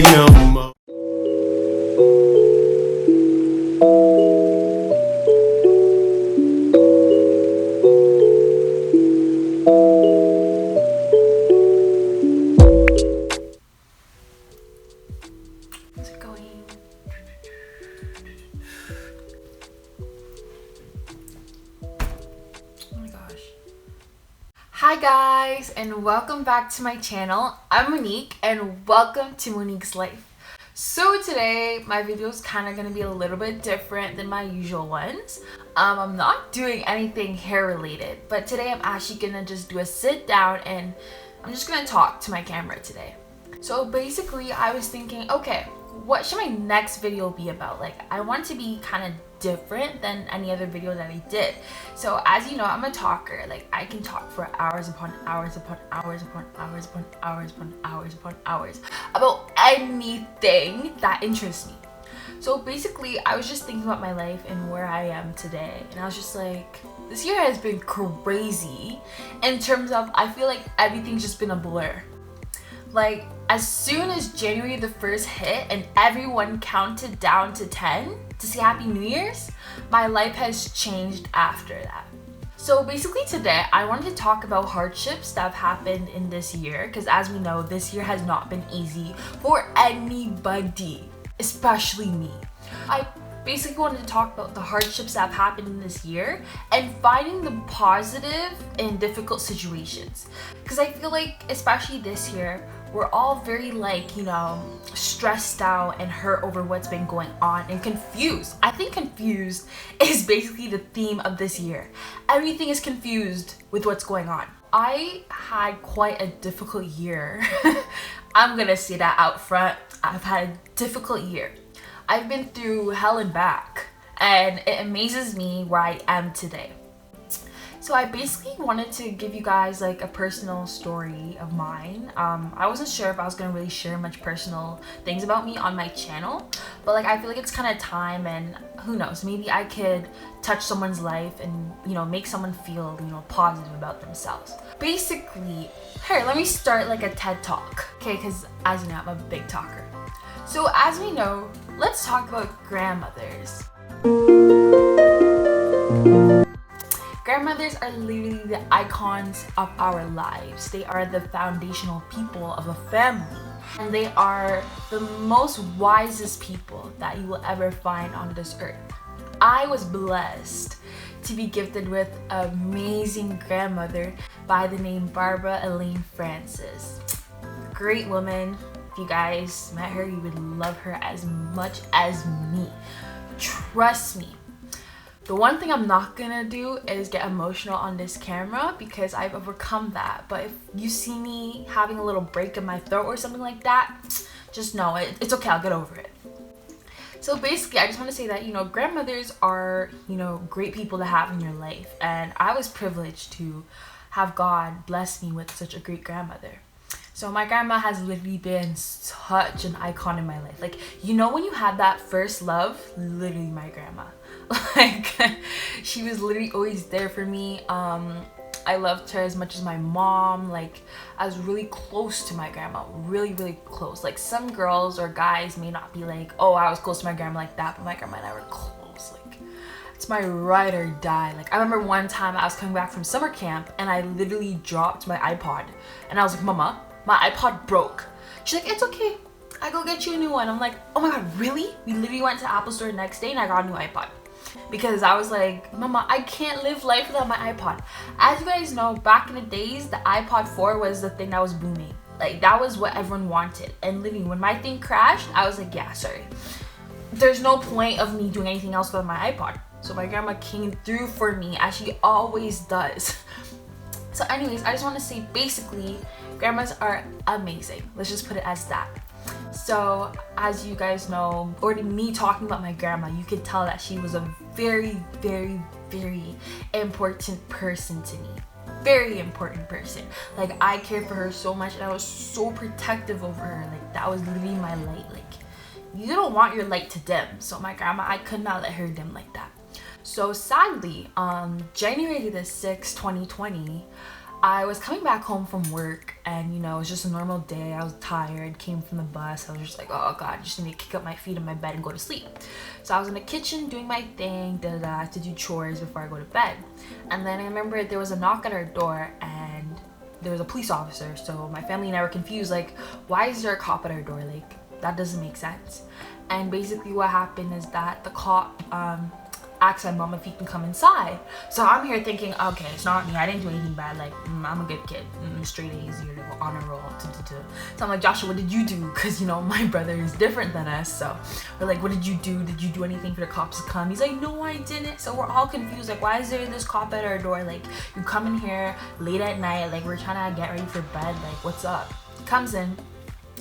say no more. How's it going? Oh my gosh. Hi guys, and welcome back to my channel. I'm Monique and welcome to Monique's Life. So today my video is kind of going to be a little bit different than my usual ones. I'm not doing anything hair related, but today I'm actually going to just do a sit down and I'm just going to talk to my camera today. So basically I was thinking, okay, what should my next video be about? Like, I want to be kind of different than any other video that I did. So as you know, I'm a talker. Like, I can talk for hours upon hours upon hours upon hours upon hours upon hours upon hours about anything that interests me. So basically I was just thinking about my life and where I am today, and I was just like, this year has been crazy in terms of, I feel like everything's just been a blur. Like, as soon as January the 1st hit and everyone counted down to 10 to say Happy New Year's, my life has changed after that. So basically today, I wanted to talk about hardships that have happened in this year, because as we know, this year has not been easy for anybody, especially me. I basically wanted to talk about the hardships that have happened in this year and finding the positive in difficult situations. Because I feel like, especially this year, we're all very stressed out and hurt over what's been going on and confused. I think confused is basically the theme of this year. Everything is confused with what's going on. I had quite a difficult year. I'm gonna say that out front. I've had a difficult year. I've been through hell and back, and it amazes me where I am today. So I basically wanted to give you guys like a personal story of mine. I wasn't sure if I was gonna really share much personal things about me on my channel, but like I feel like it's kind of time, and who knows, maybe I could touch someone's life and make someone feel positive about themselves. Basically, here, let me start like a TED Talk, okay? Because as you know, I'm a big talker. So as we know, let's talk about grandmothers. Grandmothers are literally the icons of our lives. They are the foundational people of a family. And they are the most wisest people that you will ever find on this earth. I was blessed to be gifted with an amazing grandmother by the name Barbara Elaine Francis. Great woman. If you guys met her, you would love her as much as me. Trust me. The one thing I'm not gonna do is get emotional on this camera because I've overcome that. But if you see me having a little break in my throat or something like that, just know it's okay, I'll get over it. So basically, I just want to say that, grandmothers are, great people to have in your life. And I was privileged to have God bless me with such a great grandmother. So my grandma has literally been such an icon in my life. Like, when you had that first love, literally my grandma. Like, she was literally always there for me. I loved her as much as my mom. Like, I was really close to my grandma, really, really close. Like, some girls or guys may not be like, oh, I was close to my grandma like that, but my grandma and I were close. Like, it's my ride or die. Like, I remember one time I was coming back from summer camp and I literally dropped my iPod. And I was like, Mama, my iPod broke. She's like, it's okay, I go get you a new one. I'm like, oh my god, really? We literally went to Apple Store the next day and I got a new iPod. Because I was like, Mama, I can't live life without my iPod. As you guys know, back in the days, the iPod 4 was the thing that was booming. Like, that was what everyone wanted. And literally, when my thing crashed, I was like, yeah, sorry. There's no point of me doing anything else with my iPod. So my grandma came through for me, as she always does. So anyways, I just want to say, basically, grandmas are amazing. Let's just put it as that. So as you guys know, already me talking about my grandma, you could tell that she was a very, very, very important person to me. Very important person. Like, I cared for her so much and I was so protective over her. Like, that was literally my light. Like, you don't want your light to dim. So my grandma, I could not let her dim like that. So sadly, January the 6th, 2020, I was coming back home from work, and you know, it was just a normal day. I was tired, came from the bus. I was just like, oh God, I just need to kick up my feet in my bed and go to sleep. So I was in the kitchen doing my thing, I had to do chores before I go to bed. And then I remember there was a knock at our door, and there was a police officer. So my family and I were confused, like, why is there a cop at our door? Like, that doesn't make sense. And basically what happened is that the cop asked my mom if he can come inside. So I'm here thinking, okay, it's not me, I didn't do anything bad, like, I'm a good kid, straight A's, you know, honor roll, So I'm like, Joshua, what did you do? Because, you know, my brother is different than us. So we're like, what did you do? Did you do anything for the cops to come? He's like, no, I didn't. So we're all confused, like, why is there this cop at our door? Like, you come in here late at night, like, we're trying to get ready for bed, like, what's up? He comes in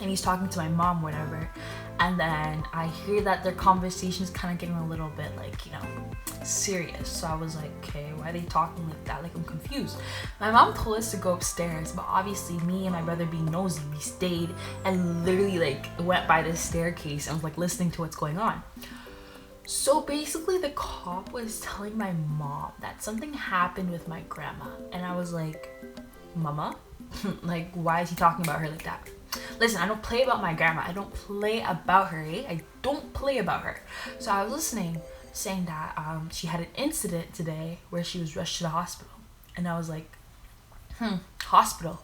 and he's talking to my mom, whatever. And then I hear that their conversation is kind of getting a little bit, like, you know, serious. So I was like, okay, why are they talking like that? Like, I'm confused. My mom told us to go upstairs, but obviously me and my brother being nosy, we stayed and literally like went by the staircase and was like listening to what's going on. So basically the cop was telling my mom that something happened with my grandma, and I was like, Mama? Like, why is he talking about her like that? Listen, I don't play about my grandma. I don't play about her, eh? I don't play about her. So I was listening, saying that she had an incident today where she was rushed to the hospital. And I was like, hospital?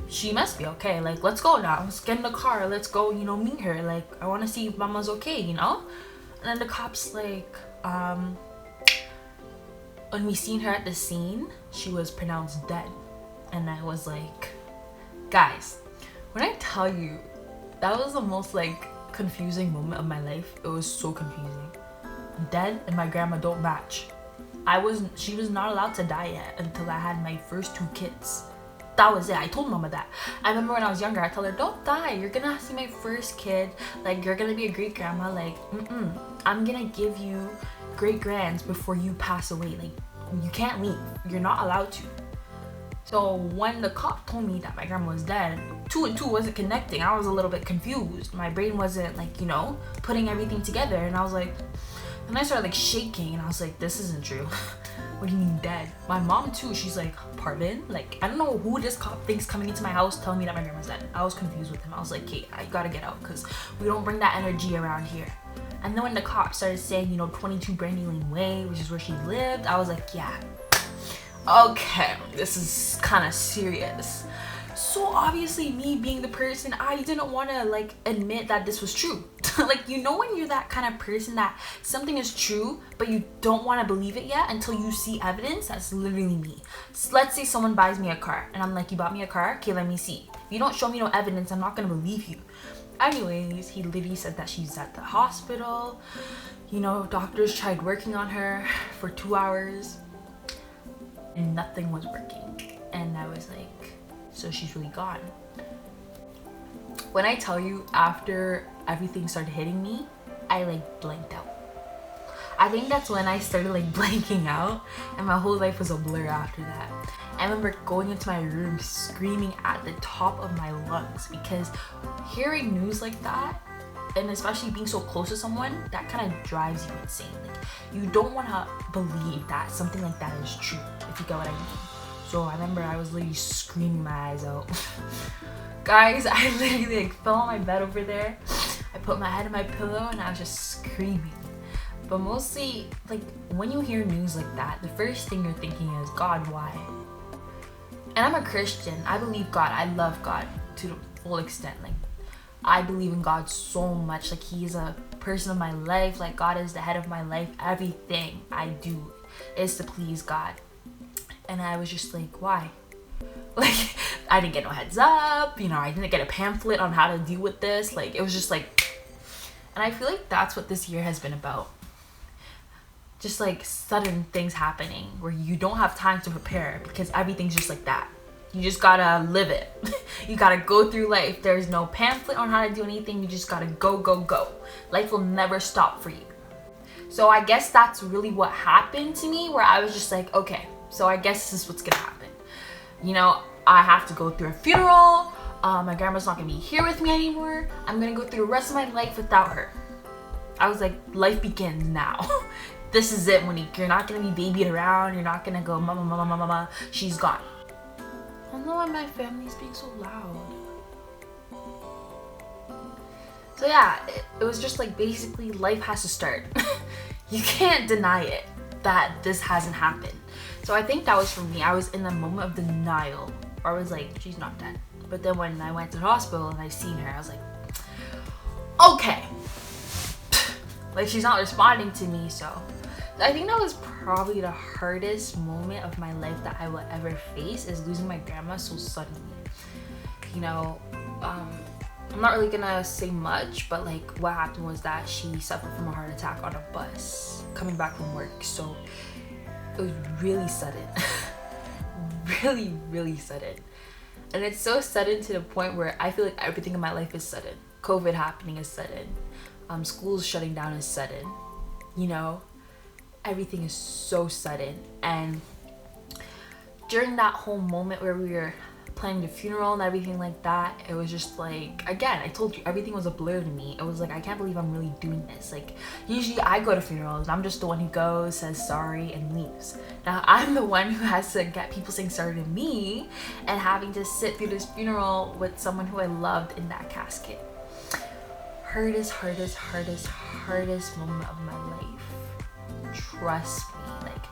She must be okay. Like, let's go now. Let's get in the car. Let's go, you know, meet her. Like, I want to see if Mama's okay, you know? And then the cop's like, when we seen her at the scene, she was pronounced dead. And I was like, guys, when I tell you, that was the most like confusing moment of my life. It was so confusing. Dead and my grandma don't match. She was not allowed to die yet until I had my first 2 kids. That was it. I told Mama that. I remember when I was younger, I told her, don't die. You're gonna see my first kid. Like, you're gonna be a great grandma. Like, I'm gonna give you great grands before you pass away. Like, you can't leave. You're not allowed to. So when the cop told me that my grandma was dead, 2 and 2 wasn't connecting. I was a little bit confused. My brain wasn't like, you know, putting everything together. And I was like, and I started like shaking, and I was like, this isn't true. What do you mean dead? My mom too, she's like, pardon? Like, I don't know who this cop thinks coming into my house telling me that my grandma's dead. I was confused with him. I was like, Kate, I gotta get out because we don't bring that energy around here. And then when the cop started saying, you know, 22 Brandy Lane Way, which is where she lived, I was like, yeah, okay, this is kind of serious. So obviously me being the person, I didn't want to like admit that this was true. Like, you know, when you're that kind of person that something is true but you don't want to believe it yet until you see evidence. That's literally me. So let's say someone buys me a car and I'm like, you bought me a car? Okay, let me see. If you don't show me no evidence, I'm not gonna believe you. Anyways, he literally said that she's at the hospital. You know, doctors tried working on her for 2 hours and nothing was working. And I was like, so she's really gone. When I tell you, after everything started hitting me, I like blanked out. I think that's when I started like blanking out, and my whole life was a blur after that. I remember going into my room screaming at the top of my lungs because hearing news like that, and especially being so close to someone, that kind of drives you insane. Like, you don't want to believe that something like that is true, if you get what I mean. So I remember I was literally screaming my eyes out. Guys, I literally like fell on my bed over there. I put my head in my pillow and I was just screaming. But mostly, like, when you hear news like that, the first thing you're thinking is, God, why? And I'm a Christian. I believe God. I love God to the full extent. Like, I believe in God so much. Like, He is a person of my life. Like, God is the head of my life. Everything I do is to please God. And I was just like, why? Like, I didn't get no heads up, you know, I didn't get a pamphlet on how to deal with this. Like, it was just like, and I feel like that's what this year has been about. Just like sudden things happening where you don't have time to prepare because everything's just like that. You just gotta live it. You gotta go through life. There's no pamphlet on how to do anything. You just gotta go, go, go. Life will never stop for you. So I guess that's really what happened to me, where I was just like, okay, so I guess this is what's gonna happen. You know, I have to go through a funeral. My grandma's not gonna be here with me anymore. I'm gonna go through the rest of my life without her. I was like, life begins now. This is it, Monique. You're not gonna be babied around. You're not gonna go, mama, mama, mama, mama. She's gone. don't know why my family's being so loud. So yeah, it was just like basically life has to start. You can't deny it that this hasn't happened. So I think that was for me. I was in the moment of denial, or I was like, she's not dead. But then when I went to the hospital and I seen her, I was like, okay. Like, she's not responding to me. So I think that was probably the hardest moment of my life that I will ever face, is losing my grandma so suddenly. You know, I'm not really gonna say much, but like what happened was that she suffered from a heart attack on a bus coming back from work. So it was really sudden. really sudden. And it's so sudden to the point where I feel like everything in my life is sudden. COVID happening is sudden. Schools shutting down is sudden. You know, everything is so sudden. And during that whole moment where we were planning the funeral and everything like that, it was just like, again, I told you, everything was a blur to me. It was like, I can't believe I'm really doing this. Like, usually I go to funerals and I'm just the one who goes, says sorry, and leaves. Now I'm the one who has to get people saying sorry to me and having to sit through this funeral with someone who I loved in that casket. Hardest moment of my life. Trust me. Like,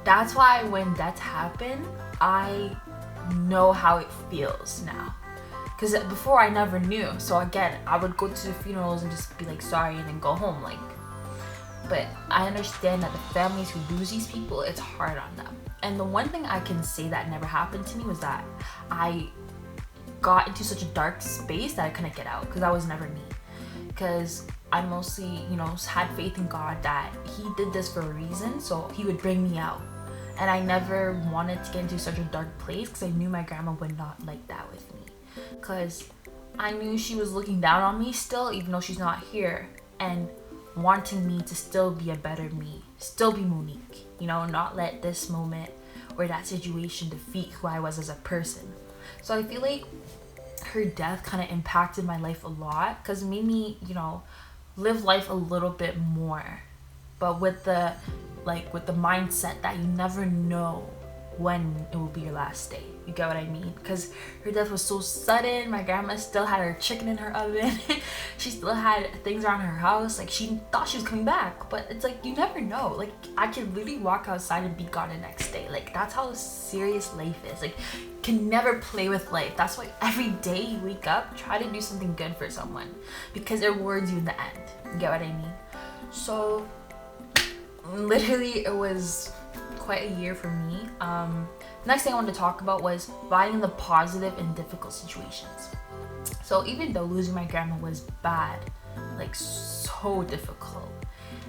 that's why when deaths happen, I know how it feels now, because before I never knew. So again, I would go to the funerals and just be like sorry and then go home. Like, but I understand that the families who lose these people, it's hard on them. And the one thing I can say that never happened to me was that I got into such a dark space that I couldn't get out, because that was never me. Because I mostly, you know, had faith in God that he did this for a reason, so he would bring me out. And I never wanted to get into such a dark place, because I knew my grandma would not like that with me. Because I knew she was looking down on me still, even though she's not here, and wanting me to still be a better me, still be Monique, you know, not let this moment or that situation defeat who I was as a person. So I feel like her death kind of impacted my life a lot, because it made me, you know, live life a little bit more, but with the mindset that you never know when it will be your last day. You get what I mean? Because her death was so sudden. My grandma still had her chicken in her oven. She still had things around her house. Like, she thought she was coming back, but it's like, you never know. Like, I could literally walk outside and be gone the next day. Like, that's how serious life is. Like, you can never play with life. That's why every day you wake up, try to do something good for someone, because it rewards you in the end. You get what I mean? So literally, it was quite a year for me. Next thing I wanted to talk about was finding the positive in difficult situations. So even though losing my grandma was bad, like so difficult,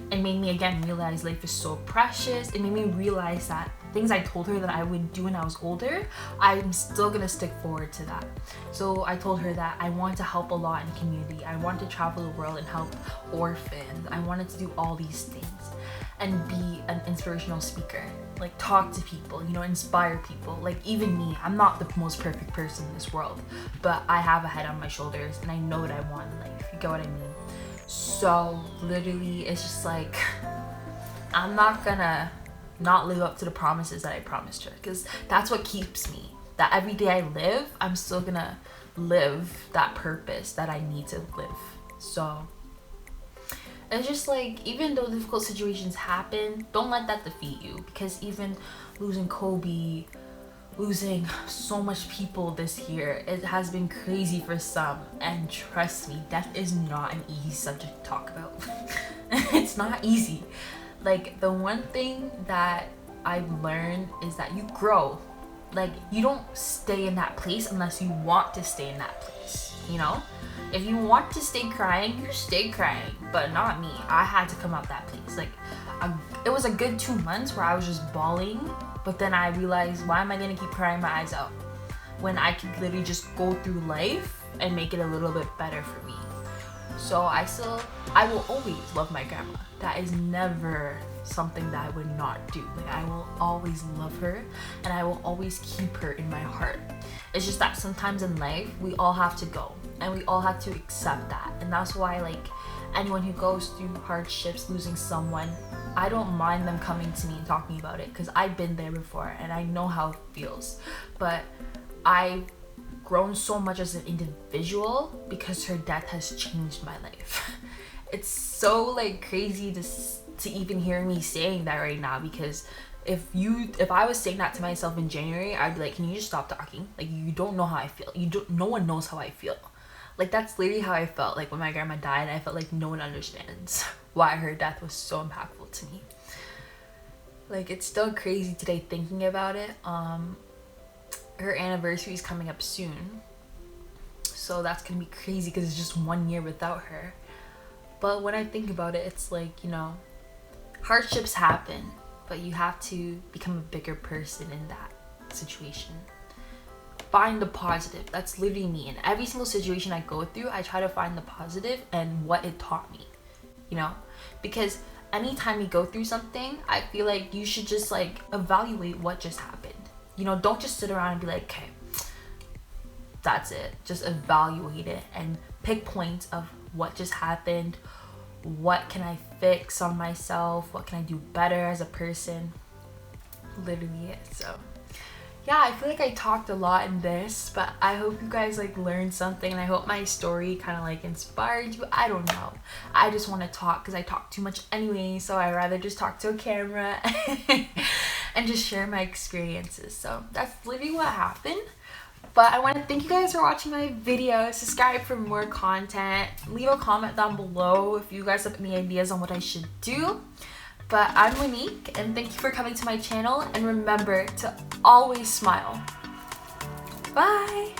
it made me again realize life is so precious. It made me realize that things I told her that I would do when I was older, I'm still gonna stick forward to that. So I told her that I wanted to help a lot in the community. I wanted to travel the world and help orphans. I wanted to do all these things and be an inspirational speaker, like talk to people, you know, inspire people. Like, even me, I'm not the most perfect person in this world, but I have a head on my shoulders and I know what I want in life. You get what I mean? So literally, it's just like, I'm not gonna not live up to the promises that I promised her, because that's what keeps me. That every day I live, I'm still gonna live that purpose that I need to live. So it's just like, even though difficult situations happen, don't let that defeat you, because even losing Kobe, losing so much people this year, it has been crazy for some. And trust me, death is not an easy subject to talk about. It's not easy. Like, the one thing that I've learned is that you grow. Like, you don't stay in that place unless you want to stay in that place, you know? If you want to stay crying, you stay crying, but not me. I had to come out that place. Like, it was a good 2 months where I was just bawling, but then I realized, why am I gonna keep crying my eyes out when I could literally just go through life and make it a little bit better for me? So I will always love my grandma. That is never something that I would not do. Like, I will always love her and I will always keep her in my heart. It's just that sometimes in life, we all have to go and we all have to accept that. And that's why, like, anyone who goes through hardships, losing someone, I don't mind them coming to me and talking about it, because I've been there before and I know how it feels. But I've grown so much as an individual because her death has changed my life. It's so like crazy to even hear me saying that right now, because if I was saying that to myself in January, I'd be like, can you just stop talking? Like, you don't know how I feel. No one knows how I feel. Like, that's literally how I felt like when my grandma died. I felt like no one understands why her death was so impactful to me. Like, it's still crazy today thinking about it. Her anniversary is coming up soon, so that's gonna be crazy because it's just 1 year without her. But when I think about it, it's like, you know, hardships happen, but you have to become a bigger person in that situation. Find the positive. That's literally me. In every single situation I go through, I try to find the positive and what it taught me, you know? Because anytime you go through something, I feel like you should just like evaluate what just happened. You know, don't just sit around and be like, okay, that's it. Just evaluate it and pick points of what just happened. What can I fix on myself? What can I do better as a person? Literally it. So yeah, I feel like I talked a lot in this, but I hope you guys like learned something, and I hope my story kind of like inspired you. I don't know. I just want to talk because I talk too much anyway, so I'd rather just talk to a camera and just share my experiences. So that's literally what happened. But I want to thank you guys for watching my video. Subscribe for more content. Leave a comment down below if you guys have any ideas on what I should do. But I'm Monique, and thank you for coming to my channel. And remember to always smile. Bye!